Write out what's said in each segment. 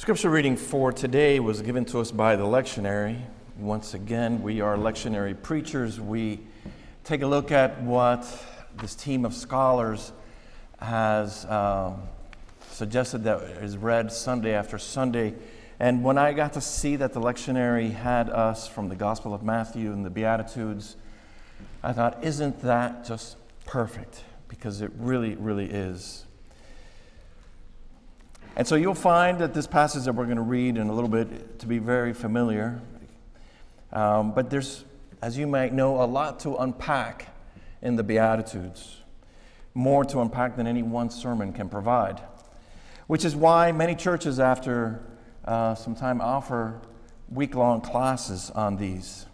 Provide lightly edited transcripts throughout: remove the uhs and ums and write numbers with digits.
Scripture reading for today was given to us by the lectionary. Once again, we are lectionary preachers. We take a look at what this team of scholars has suggested that is read Sunday after Sunday. And when I got to see that the lectionary had us from the Gospel of Matthew and the Beatitudes, I thought, isn't that just perfect? Because it really, really is. And so you'll find that this passage that we're going to read in a little bit to be very familiar. But there's, as you might know, a lot to unpack in the Beatitudes. More to unpack than any one sermon can provide. Which is why many churches, after some time, offer week-long classes on these.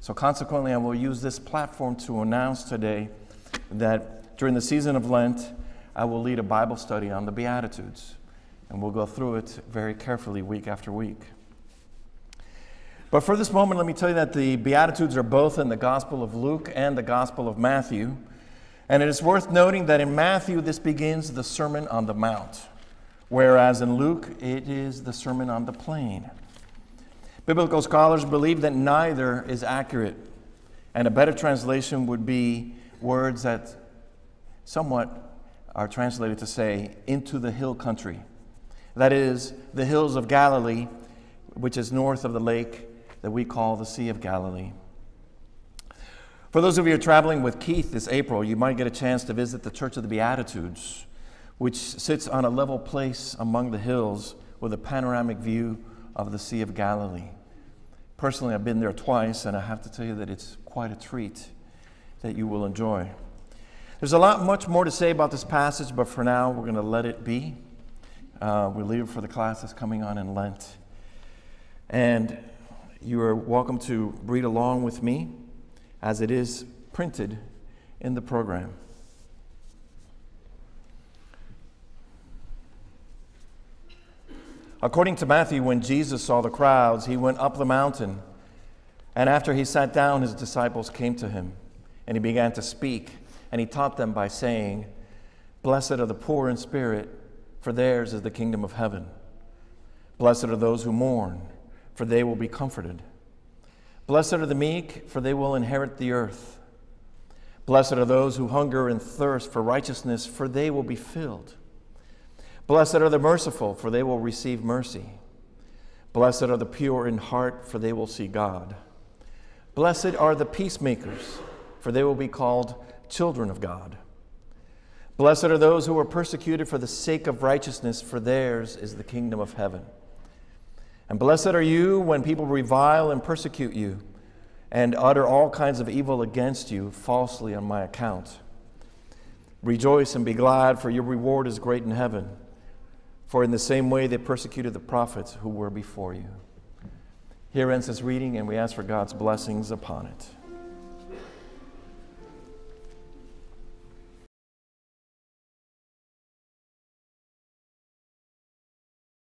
So consequently, I will use this platform to announce today that during the season of Lent, I will lead a Bible study on the Beatitudes. And we'll go through it very carefully week after week. But for this moment, let me tell you that the Beatitudes are both in the Gospel of Luke and the Gospel of Matthew. And it is worth noting that in Matthew, this begins the Sermon on the Mount, whereas in Luke, it is the Sermon on the Plain. Biblical scholars believe that neither is accurate, and a better translation would be words that somewhat are translated to say, into the hill country. That is, the hills of Galilee, which is north of the lake that we call the Sea of Galilee. For those of you who are traveling with Keith this April, you might get a chance to visit the Church of the Beatitudes, which sits on a level place among the hills with a panoramic view of the Sea of Galilee. Personally, I've been there twice, and I have to tell you that it's quite a treat that you will enjoy. There's a lot much more to say about this passage, but for now, we're going to let it be. We'll leave it for the class that's coming on in Lent. And you are welcome to read along with me as it is printed in the program. According to Matthew, when Jesus saw the crowds, he went up the mountain. And after he sat down, his disciples came to him. And he began to speak. And he taught them by saying, "Blessed are the poor in spirit, for theirs is the kingdom of heaven. Blessed are those who mourn, for they will be comforted. Blessed are the meek, for they will inherit the earth. Blessed are those who hunger and thirst for righteousness, for they will be filled. Blessed are the merciful, for they will receive mercy. Blessed are the pure in heart, for they will see God. Blessed are the peacemakers, for they will be called children of God. Blessed are those who are persecuted for the sake of righteousness, for theirs is the kingdom of heaven. And blessed are you when people revile and persecute you and utter all kinds of evil against you falsely on my account. Rejoice and be glad, for your reward is great in heaven. For in the same way they persecuted the prophets who were before you." Here ends this reading, and we ask for God's blessings upon it.